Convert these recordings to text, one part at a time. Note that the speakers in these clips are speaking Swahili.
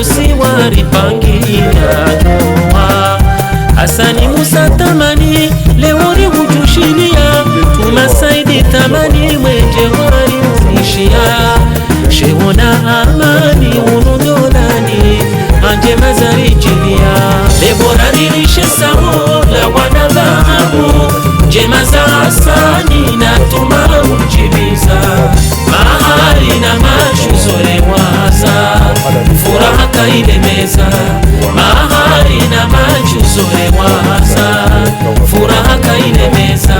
harusi waripangia ndoa. Hasani Musa tamani leo ni hutushilia, tumasaidi tamani mwenje wari unishia. Shehona amani unudolani anje mazari jilia, lebora nilishe samola wana dhahabu, jema za Hasani na tuma mjibiza, mahari na mashuzore waza, furaha kailemeza, mahari na mashuzore waza, furaha kailemeza.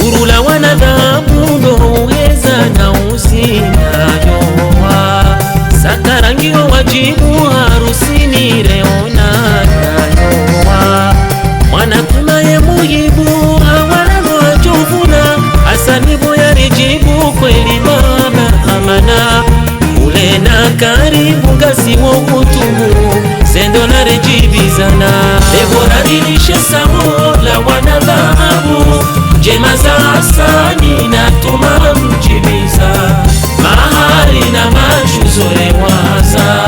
Urula wana dhahabu ndo uweza na usina yoa, sakarangio wajibu harusini reona nayoa. Mwana kumaye muhibu hawana wajovuna, Hasani boya rijibu kweli baba amana. Ule na karibu gasi wokutumu sendo na rejibizana, lebora nilishe samola wana dhahabu, jema za Hasani na tuma mjibiza, mahari na mashuzore waza,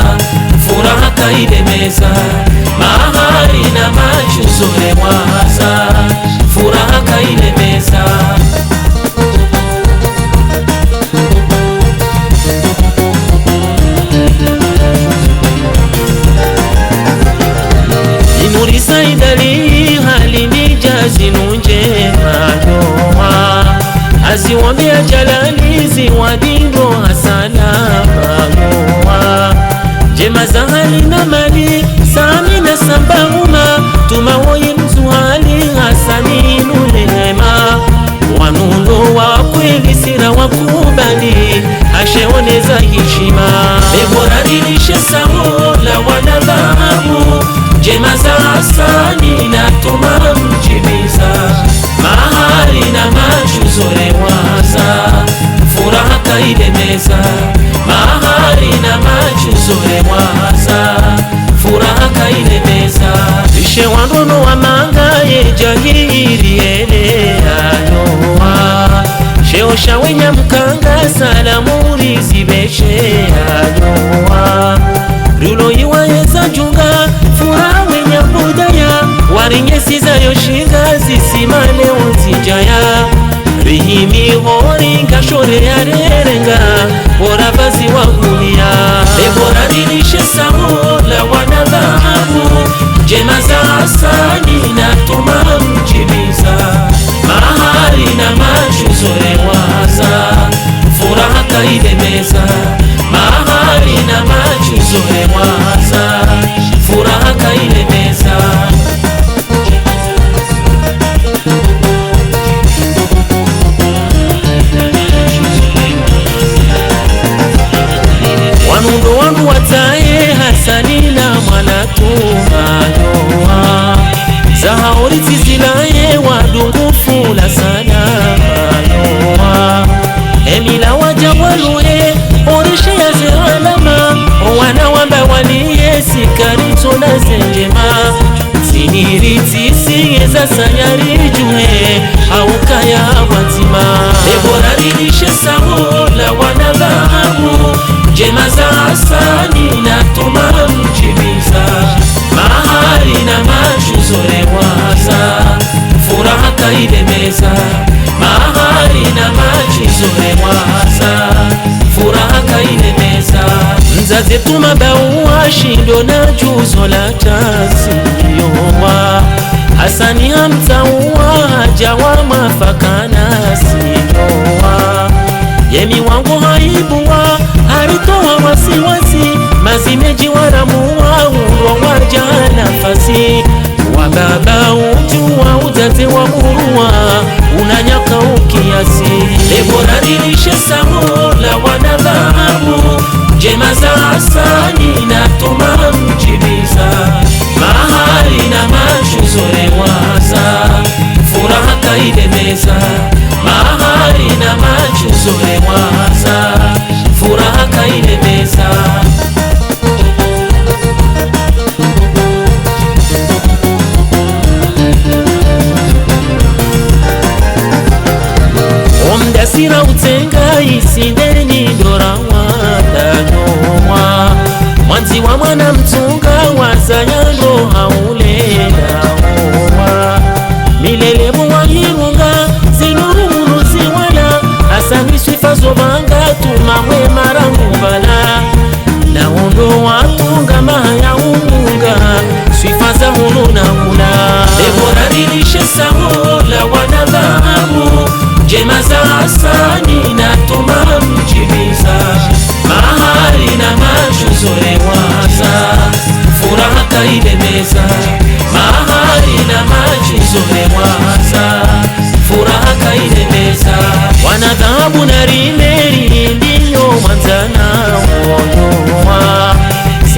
furaha kailemeza, mahari na mashuzore waza, furaha kailemeza. Inuri saidali hali ni jazi nunje madoa, aziwambia jalali ziwadindo hasana magoa. Jema za hali na mali sami na sambahuma, tumawoyi mzuhali Hasani nulema. Wanundo wa kweli sira wakubali, asheoneza heshima, lebora nilishe samola wana dhahabu, jema za Hasani na tuma mjibiza, mahari na mashuzore waza, furaha kailemeza, mahari na mashuzore waza, furaha kailemeza. Ishe wandono wa mangaye jahiri ele ayoa, sheosha wenya mkanga salamuri zibeshe ayoa. Rulo iwaeza junga furaha wenya budaya, warinye za yoshinga zisimane onzijaya. Rihimi hori nkashore ya rerenga, bora vazi wahulia, lebora nilishe samola wana dhahabu, jema za Hasani na tuma mjibiza, mahari na mashuzore waza, furaha kailemeza, mahari na mashuzore waza, furaha kailemeza. Wanundo wangu wataye Hasani na mwana tumayoa, zahaori zizilaye wadungufu la sana mayoa. Emila wajawaluye orishe ya zeralama, wana wamba waliye sikarito na zenjema. Siniriti siye za sayari juhe haukaya wazima, lebora nilishe samola wana dhahabu, jema za Hasani na tuma mjibiza, mahari na mashuzore waza, furaha kailemeza, mahari na mashuzore waza, furaha kailemeza. Mzazi tuma baua shindo na juzo la tasiyowa, Hasani hamtaua hajawa mafakana siyowa. Yemi wangu haibuwa haritoa wasiwasi, mazimeji waramuwa ulo waja nafasi. Wababa ujuwa utate wa muruwa, unanyaka ukiasi, lebora nilishe samola wana dhahabu, jema za Hasani na tuma mjibiza, mahari na mashuzore waza, furaha kailemeza, mahari na mashuzore waza, furaha kailemeza. Omdasira utenga isindeni ndora wadanowa, mwanzi wa mwana mtu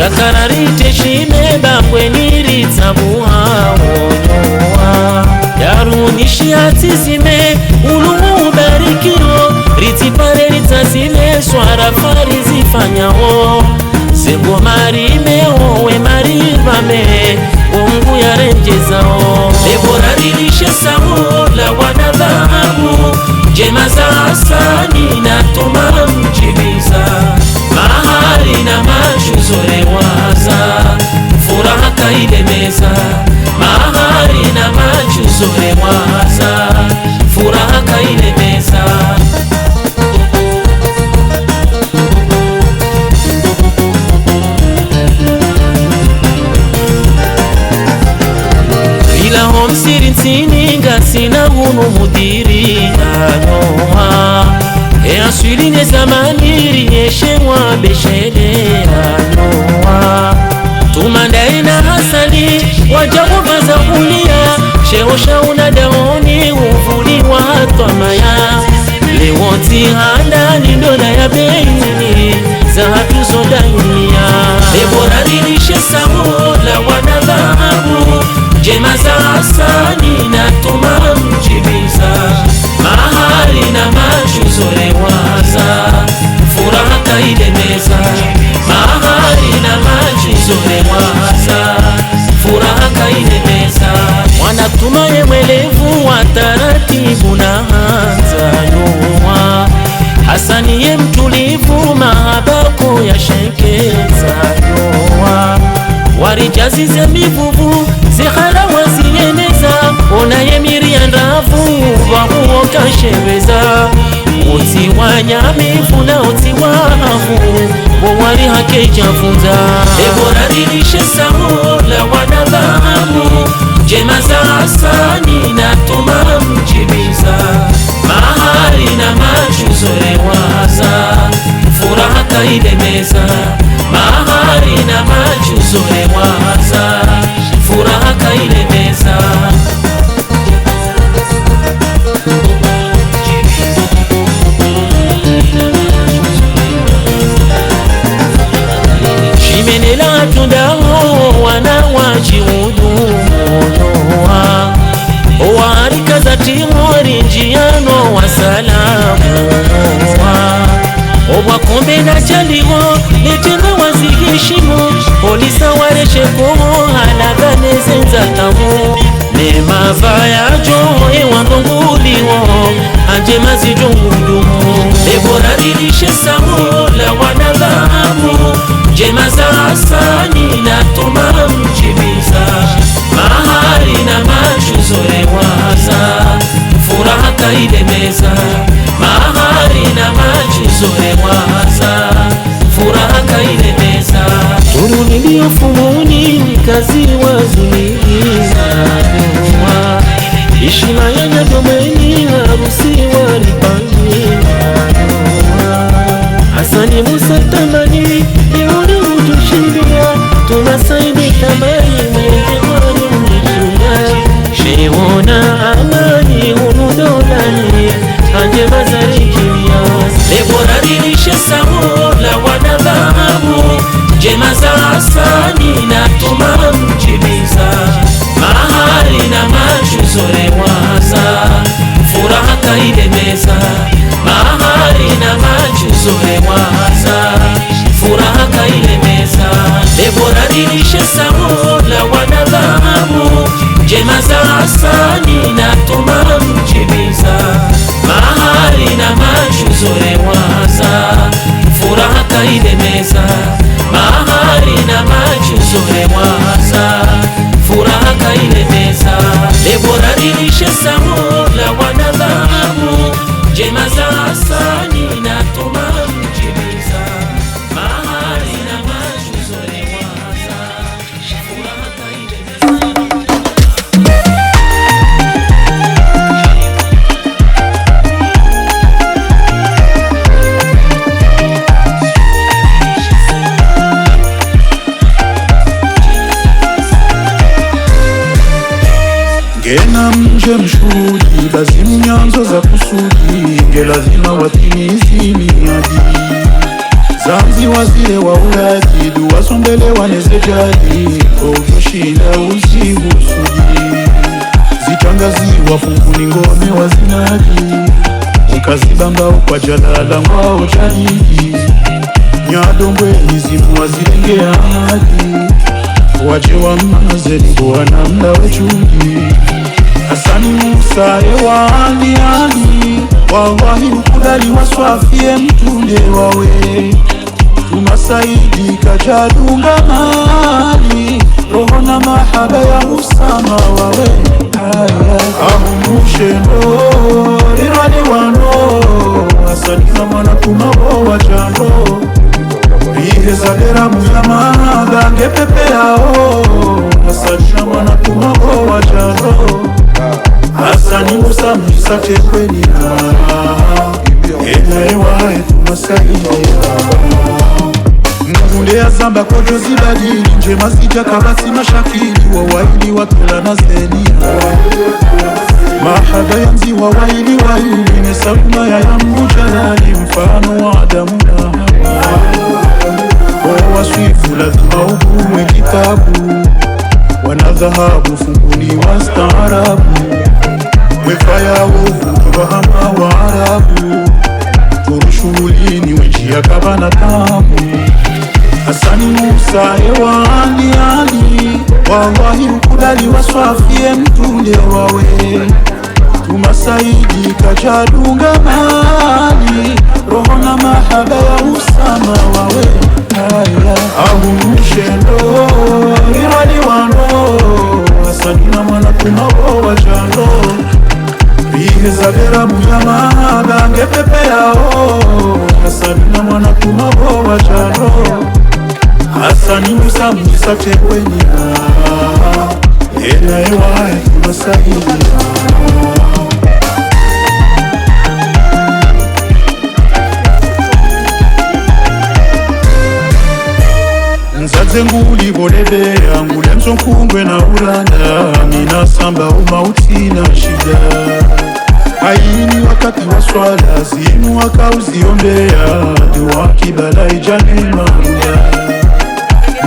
kakararite shime bangwe niritabuha onyoa yarunishi atizime ulumu ubarikiro ritipare ritazime swara fari zifanyao Sego marime owe marivame Mungu ya renjezao Lebora rilishe sao la wanadhabu Jema za asani na toma mjibiza Mahari na machuzore waza Furaha kaile meza Mahari na machuzore waza Furaha kaile meza Siri nsini ngasina hunu mudiri anoha aswili ne zamaniri yeshemwa beshele anoha tumandai na hasali wajabu baza kulia sheosha unadaoni uvuli wa hatwamaya lewoti handa ni dola ya beini za hatuzo dainia Lebora rilishe sao la wanadhabu Jema za asani na tuma mjibiza Mahari na machuzore waza Furaha kaile meza Mahari na machuzore waza Furaha kaile meza Mwana tumaye mwelevu wa taratibu na hanza yoa Hasani ye mtulivu mahabako ya shekeza yoa Warijazize mivuvu Zikhala wazieneza Ona ye miriandavu Wahuo kasheweza Oti wanyamifu na oti wahavu Wawari hake jafunza Lebora rilishe sao la wanadhabu Jema za asani na toma mjibiza Mahari na machuzore waza Furaha kaile meza Mahari na machuzore waza Furaha kaile meza Shimenela tundaho wana wajiudu monoa Owarika za timori njiano wa salamu Owakombe na chaliho Netenge wazihishimo Polisa wareshe koho Halagane zenza tamu Nema vaya joe wandonguliwo Anjema zijungudumu Lebora rilishe sao la wanadhabu Jema za asani na toma mjibiza Mahari na machuzore waza Furaha kaile meza Mahari na machuzore waza Furaha kaile meza Turu nilio fumuni kazi wazuniza Ishima ya nyadomeni harusi walipangi Hasani Musa tamani Iuri ujushiria Tumasaidi tamani Mwenge wani mjishia Sheona amani unudolani Anje mazari kimia Lebora rilishe sao la wanadhabu Jema za asani na tuma mjibiza Mahari na machuzore waza Furaha kaile meza Mahari na machuzore waza Furaha kaile meza Lebora rilishe sao la wanadhabu Jema za asani na tuma mjibiza Mahari na machuzore waza Furaha kaile meza Mahari na machuzore waza Furaha kaile meza Lebora rilishe sao la wanadhabu Jema za asani na toma mjibiza Mahari na machuzore waza Furaha kaile meza Ngena mje mshudi, lazimu nyanzo za kusudi, nge lazima wazire wa uraji dua sombele wanezejali kushinda usiku suji zitangaziwa funguni ngome wazinaji ukazibamba kwa jalala ngwao chadiji nyadombwe nizimu wazirengea hadi waje wa mazeli bwana mda wechungi Hasani Musa ewani ani wawahi ukudali waswafie mtunde wawe tumasaidi kajadunga mali roho na mahaba ya Usama wawe ahumushendo irani wano Hasani na mwana kumawo wajando iheza dera muyama gange pepe yao Hasani na mwana kumawo wajando Hasani Musa mjisate kweni ewa etu masaidia Mkunde ya zamba kojo zibadili njema sija kabasi mashakili wawaili watola na zenia mahada ya mzi wawaili waili nesakuma ya yambu jalali mfano wa Adamu na Hawa kwa waswifu lazima ubuwe kitabu wana dhahabu funguni wa staarabu wefaya wovu wahama wa Arabu turushuhulini wenjia kabana tabu Hasani Musa ewani ali wawahi ukudali waswafie mtunde wawe tumasaidi kajadunga mali roho na mahaba ya Usama wawe ahumushendo irani wano Hasani na mwana kumawo wajando iheza dera muyama gange pepe yao Hasani na mwana kumawo wajando Hasani Musa mjisate kweni ewa etu masaidia Nzaze nguli bolebea ngule mzonkungwe na uranda Mina samba umauti na shida Haini wakati wa swala zinu wakauziombea Dua kibala ijane maruda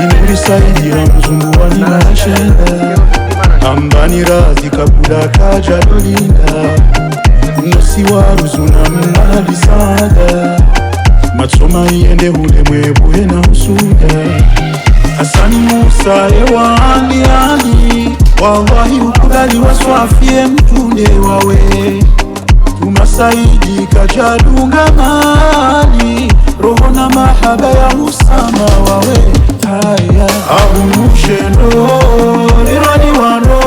Inuri saidi na mzunguwani na shenda Ambani razi kabula kaja dolinda Nosi waruzuna mnali sada Matsoma iende hule mwebuhe na usuda Hasani Musa ewani ali wawahi ukudali waswafie mtunde wawe tumasaidi kajadunga mali roho na mahaba ya Usama wawe ahumushendo irani wano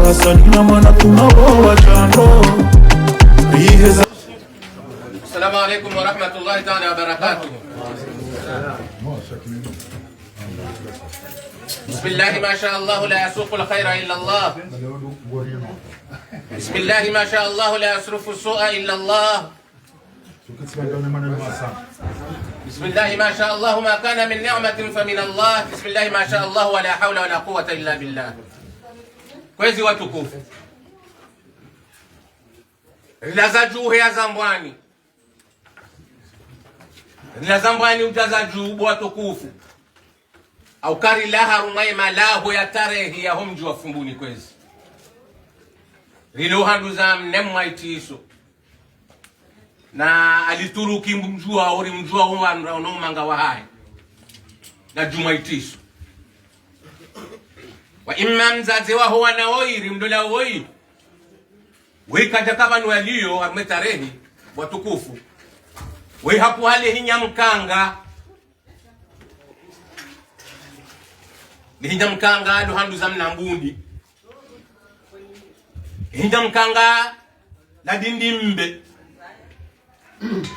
Hasani na mwana kumawo wajando iheza Assalamu alaikum wa rahmatullahi ta'ala wa barakatuh. Bismillah ma sha Allah la yasuqu al-khayra illa Allah. Bismillah ma sha Allah la yasrufu as-su'a illa Allah. Bismillah ma sha Allah ma kana min ni'matin fa min Allah. Bismillah ma sha Allah wa la hawla wa la quwwata illa billah. Kwezi watukufu. Rilaza juhe ya Zambwani. Rila Zambwani utaza juhu watukufu. Au kari laha rumai malaho ya tarehi ya homju wa fumbuni kwezi. Rilo handu za mnemu haitiso. Na alituruki mjua ori mjua unomanga wa hai. Na juma itiso. Wa imma mzaze wa huwa na oiri mdola oiri. Wika jakabanu ya liyo armetarehi watukufu. We hapu hali hinya mkanga. Ni hinya mkanga do handu za mnambundi. Hinya mkanga la dindimbe.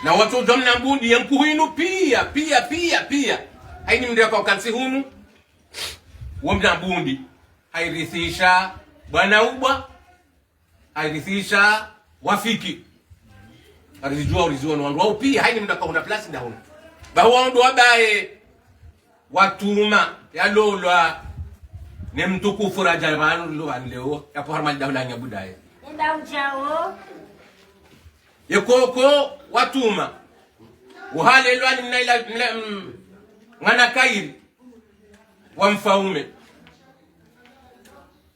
Na watu za mnambundi ya mkuhinu pia. Haini mndia kwa kansi hunu. Wa mnambundi. Hairithisha bwana ubwa. Hairithisha wafiki. Arizijua ni wandu wao pia haini mndia kwa plasi nda hunu. Bahu wandu wabaye watuma ya lolwa ne mtukufu rajabanu luwan leo ya po harmal dawla nya budaye nda ujao yekoko watuma uhale lwani mnaila mwana kairi wa mfaume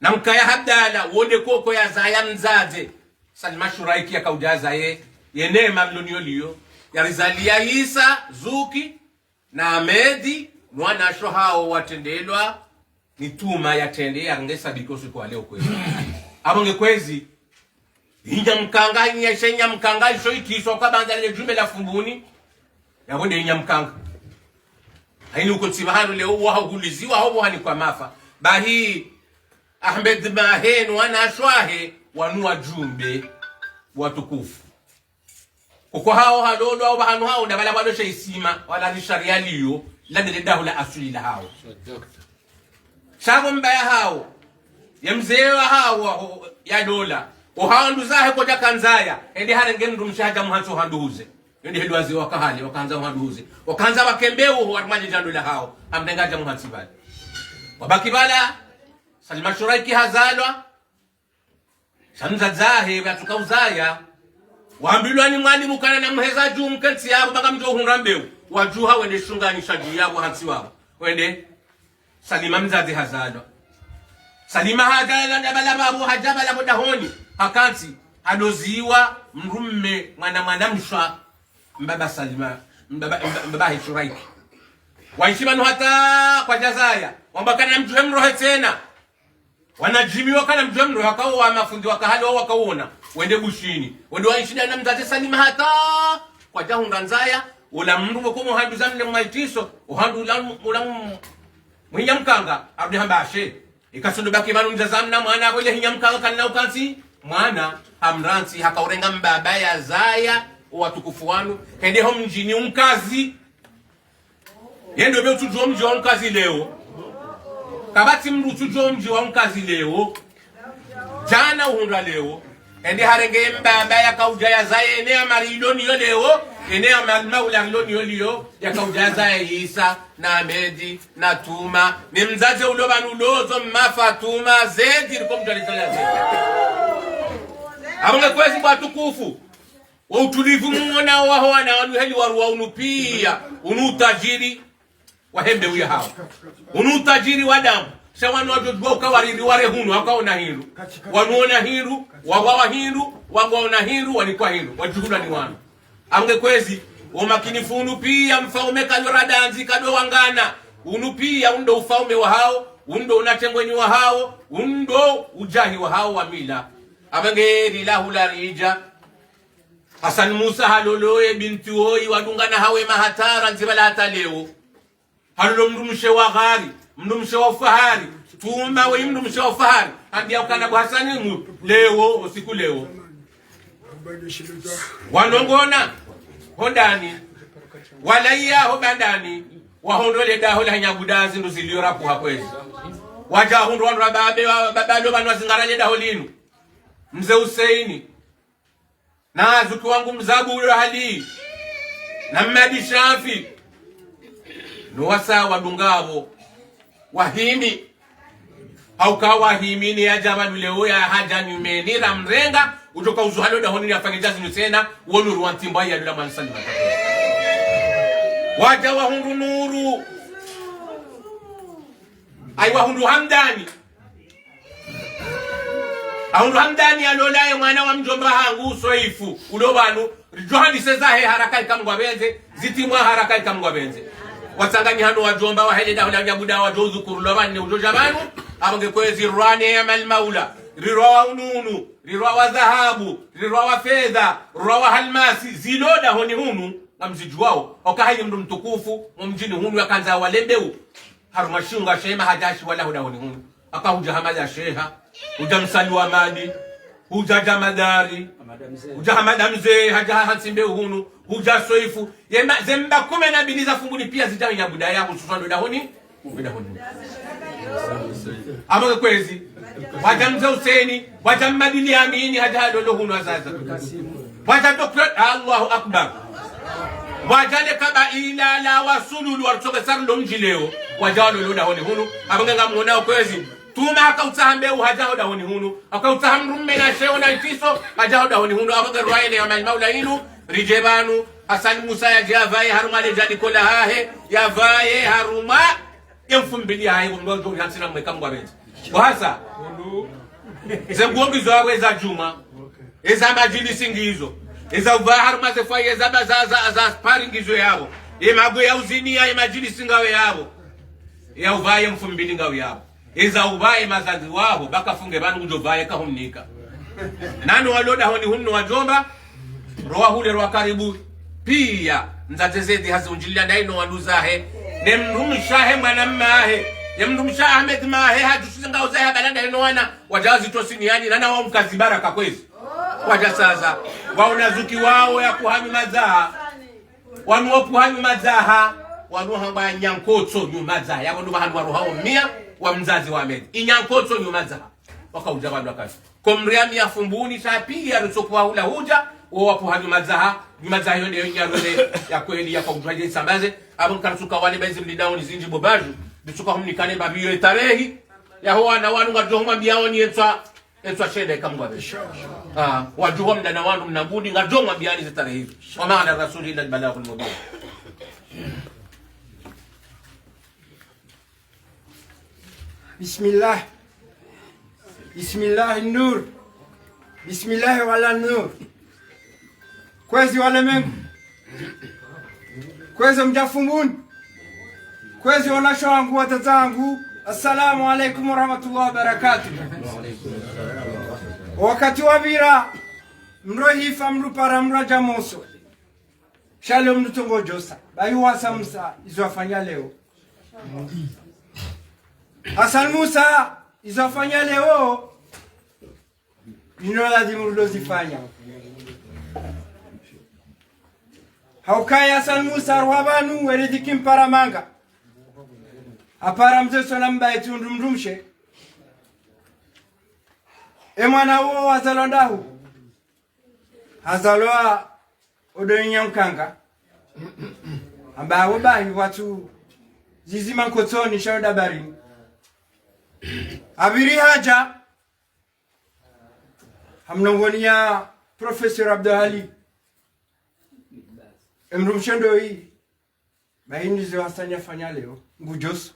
na mkaya habdala wode koko ya zaya mzaze Salma Shuraiki akaujaza yenema mlonio liyo ya rizalia Isa Zuki na Amedi mwana asho hao watendelwa nituma yatende yangesa bikosi kwa leo kwezi abonge kwezi hinya mkanga isho itiswa kwa banza le jumbe la fumbuni yabonde hinya mkanga haini uko tsibahano leo wahuliziwa hao hani kwa mafa bahi Ahmed Mahen wana ashwahe wanua jumbe watukufu kwa hao hadodo au bahanu hao ndabala bado sheisima wala ni sharia liyo la ndedaho la asuli la hao shago mbaya hao ya mzee wa hao ya dola o hao nduzahe koja kanzaya ende harenge ndumshaja muhacho handuze ende hedwazi wakahali wakaanza handuze wakaanza wakembeo warmaje jandola hao amdengaja muhatsibali wabaki bala Salma Shuraiki hazalwa shamza zahe yatukauzaya waambilwa ni mwalimu kana na mheza juu mkensi yabo baka mjo hunrambeu wajuha wende shungani shaju yabo hansi wabo wende Salima mzazi hazalwa Salima hazalwa ndabala babu hajabala bodahoni hakansi adoziwa mrumme mwana mshwa mbaba Salima mbaba Shuraiki waishimanu hata kwa jazaya wambakana mjuhe mrohe tena wanajimiwa kana mjuhe mrohe wakao wa mafundi wakahali wao wakaona wende bushini wende waishida na mzazi Salima hata kwa jahunga nzaya ula mruwe kumu handu zamile mwaitiso uhandu ula mwinya mkanga abdi hambashe ikasundu baki manu mzazamna mwana wile hinya mkanga kanina ukansi mwana hamransi haka urenga mbaba ya zaya watukufu wanu kende ho mjini unkazi yendo byo tujo mji wa unkazi leo kabati mru tujo mji wa unkazi leo jana uhunda leo ende harenge mbaba ya kauja ya zaya enea mariloni yo leo enea malmaula loni yo liyo ya kauja ya zaya Isa na Amedi na Tuma ni mzaze ulobanu ulozo mafatuma zedi liko mjalizala zedi abonge kwezi kwa tukufu wa utulivu mwona waho wana wanu heli waruwa unupia unutajiri wahembe uya hao unutajiri wadamu shawanu wajojua ukawariri ware hunu wakaona hiru wanuona hiru wawawa hiru wagwaona hiru wanikwa hiru wajuhula ni wanu abonge kwezi umakinifu unupia mfaume kalyoradanzi kado wangana unupia undo ufaume wa hao undo unatengweni wa hao undo ujahi wa hao wa mila abonge lilahu la rija Hasan Musa haloloe binti hoi wadungana hawe mahatara nzibala hata leo halolo mdumshe wa ghari mdumshe wa fahari Tuma we mdumshe wa fahari hadi ukana kwa Hasani leo usiku leo wanongona hondani walaiya hobandani wahondole daho la nyagudazi ndo ziliorapu hakwezi waja hondo wandu babalo banu wazingara daho linu mzee Huseini na zuki wangu mzabu ule hali na mmadi Shafi nuwasa wadungavo wahimi hauka wahimini ya jamanu leo ya haja nyumeni ramrenga ujoka uzuhalo da honi ya fangijazi nusena wonu ruwantimba ya lula mansali waja wahundu nuru ay wahundu hamdani ahundu hamdani alolaye mwana wa mjomba hangu soifu ulobanu johani sezahe harakai kamgwa benze zitimwa harakai kamgwa benze watanganyi hano wajomba wahele da hulanya buda wajozu kurulobani ujojabanu abonge kwezi rwane ya malmaula rirwa wa ununu rirwa wa dhahabu rirwa wa fedha rirwa wa halmasi ziloda honi hunu namzijuwao okahayi mdu mtukufu mumjini hunu yakanza walembeu harumashunga shema hajashi wala huda honi hunu akahuja hamada sheha uja msali wa madi uja jamadari uja hamada mzee haja hansimbe hunu uja soifu zemba kume na biliza funguni pia zitani ya budaya hususano da honi ubida honi ama kwezi wajamza Huseini wajammadili amini haja dolo hunu azaza waja Dr. Allahu Akbar wajale kaba ila la wasululu wartoka sarlo mjileo wajalo loda honi hunu abanga mona kwezi Tuma akautahambe haja da honi hunu akautahamrumme na sheo na itiso haja da honi hunu abanga ruaye ya maula inu rijebanu Hassan Musa ya javaye haruma le jadi kola hahe ya vaye haruma yemfumbili hahe ngondo yatsina mweka ngwabenzi bwasa zemgongizo aweza juma eza majili singizo eza uva haruma zefaye za za sparingizo yabo emagwe ya uzini ya majili singawe yabo ya uvaye mfumbili ngawe yabo eza uvaye mazazi wabo bakafunge banu ujovaye kahumnika nani waloda honi hunno wajomba roa hule roa karibu pia nzatezedi hazunjilia ndaino wanuzahe nemrumshahe mwanammahe nemrumsha Ahmed mahe hatusinga uzahe balanda ino wana wajazi tosiniani nana wao mkazi baraka kwezi waja sasa waonazuki wao ya kuhami mazaha wanu kuhami mazaha wanu hamba nyankotso nyumazaha yabo ndo bahanu waruhao mia wa mzazi wa Ahmed inyankotso nyumazaha wakauja bandu akazi komriami ya fumbuni saa pili ya rusokuwa hula huja wapo hadi mazaha yone nyarole ya kweli ya kwa sambaze abo kansuka wale bezi mlidao ni zinji bobaju bisuka humnikane babiyo tarehi ya huwa na wanu ngajohoma biaoni etwa shede kamwa besha wajuhom na wanu mnabudi ngajoma biani tarehi wa maana rasulillah balagul mubin Bismillah nur Bismillah wala nur kwezi wale mengu kwezi mjafumbuni kwezi wanasho wangu watazangu assalamu alaikum warahmatullahi wabarakatuh wakati wabira mrohifa mrupara mraja moso shalom nutongo josa bayi wasamsa izwafanya leo Hassan Musa izafanya leo lazima ulozifanya haukaya Hassan Musa ruhabanu weridiki mpara manga apara mzeso na mbaye tundumdumshe mwana uo wazalondahu hazaloa odonya mkanga ambaye bahi watu zizima nkotoni shauda barini abiri haja hamnongonia Professor Abdulhali emrumshendo hii bahindi zo hasanya fanya leo ngujoso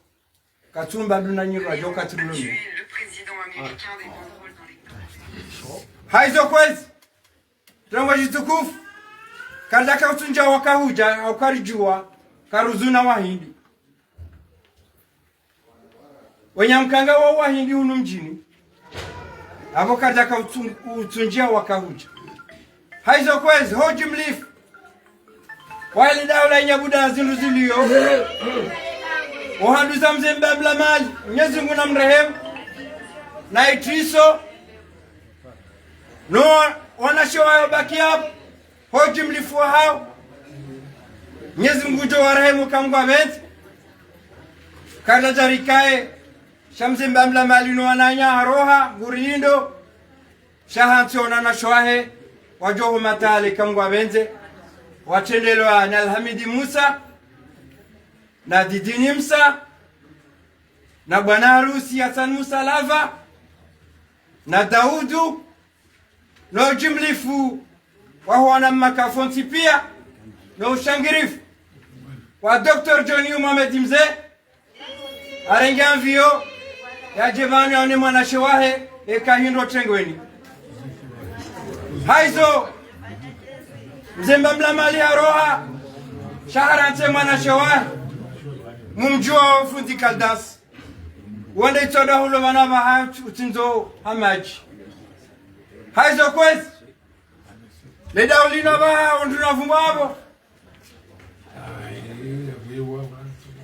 katumba dunanyirwa joka tulumi le président américain des contrôles dans les haizo kwezi tongo jitukufu kadaka utunja wakahuja au karijua karuzuna wahindi Wenyamkanga wa wahindi hunu mjini abo kadaka utunjia wakahuja haizo kwezi hoji mlifu wali daula nyabuda ziluzilio ohanduza mzembe bla mali Mwenyezi Mungu namrehemu na itriso no wanashoa baki hapo hoji mlifu hao Mwenyezi Mungu jo warehemu kamgwa beti kada jarikae shamsi mbamla malino wananya haroha gurindo shahantsona na shoahe wajoho matale kamgwa benze watendelwa na Alhamidi Musa na Didini Msa na bwana harusi Hassan Musa Lava na Daudu na jimlifu wa wana makafonti pia na ushangirifu wa Dr. Johnny Mohamed Mze arenganvio ya jevani ane mwanashewahe ekahindo trengweni haizo mzemba mlamali ya roha shaharante mwanashewahe mumjua fundi kaldas wanda itoda hulo wanaba hatu utinzo hamaji haizo kwezi leda ulina baha onduna fumbabo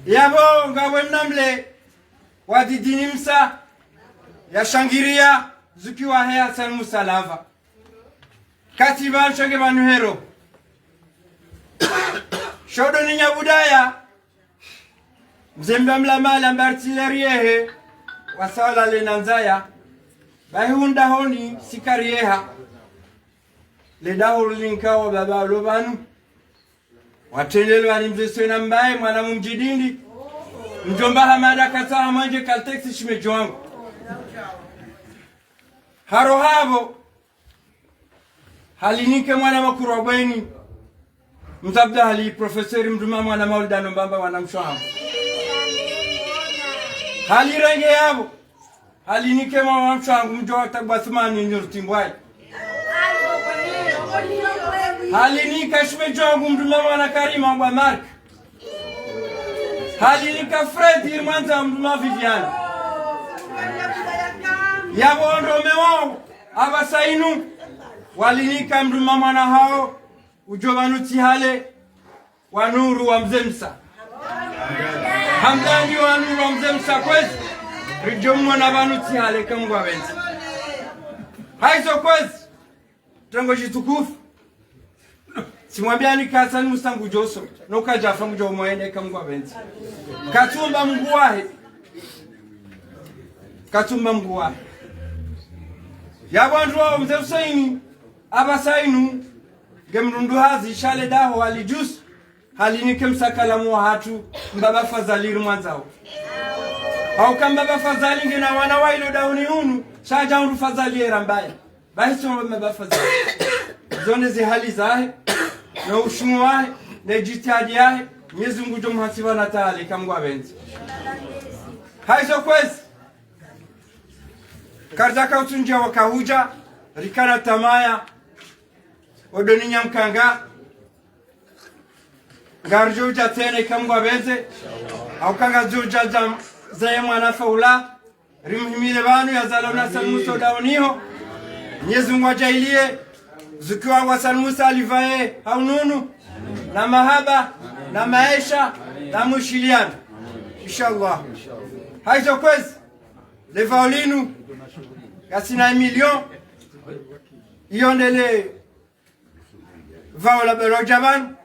yabo ngabwe mnamle Wadidini Msa ya shangiria zuki wa hea Hassan Musa Lava kati banshoge banuhero shodo ni nyabudaya mzembe mlamala mbartileriyehe wasala lenanzaya bahunda honi sikarieha ledahul linkawa baba lobanu watendelo alimzeso na mbaye mwana mumjidindi mjomba hamada kata manje kalteksi shimejwangu haro habo halinike mwana makurobeni mzabda hali profesori mduma mwana maulidano mbamba wanamshahamu hali renge yabo hali nikema wanamshahamu mjoa tabathumani nyurtimbwai hali ni kashme jongu mduma mwana karima mwa mark hali ni ka Fred irmanza mduma Viviane yabo ndo mewao abasainu walinika mduma mwana hao ujobanuti hale wanuru wa mzemsa hamdani wanuru wa mzemsa kwezi rijomu na banuti hale kamgwa wenzi haizo kwezi tengo jitukufu simwambiani kasani mustangu joso nuka jafa mjo mwene kamgwa wenzi katumba mguwahe yabandu wa mzemsaini abasainu gemrundu hazi shale daho walijus halinike msakalamu wa hatu mbaba fazali mwanzao au kamba baba fazali ngina wana wailo dauni hunu shaja undu fazali era mbaya bahiso mbaba fazali zone zi hali zahe na ushumu wahe na jitihadi yahe Mwenyezi Mungu jo mhasiba na taali kamgwa benzi haizo kwezi karzaka utunja wakahuja rikana tamaya odoni nyamkanga garjuja tene kamgwa benze au kanga juja jam zaye mwana faula rimhimile banu ya zalona salmuso dauniho Mwenyezi Mungu ajailie zikiwa wa salmusa alivae haununu na mahaba na maisha na mushiliano inshallah haizo kwezi levaolinu kasina milion iondele vaola berojaban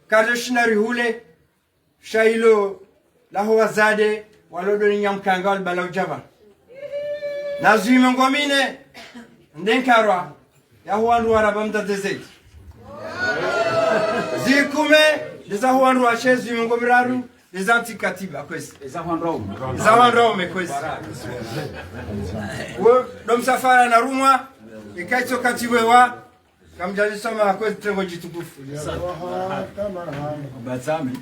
kadoshinari hule shailo laho wazade walodoni nyamkanga wal berojaban nazime ngomine ndenkarwa yahuandu warabamda dezeti zikume dezahuandu washezi ngomiraru dezanti katiba kwesi zahuandu mekwesi wo domsafara na rumwa ikaitso katiwewa kamjali sama kwesi tengo jitukufu bazami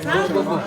Sawa.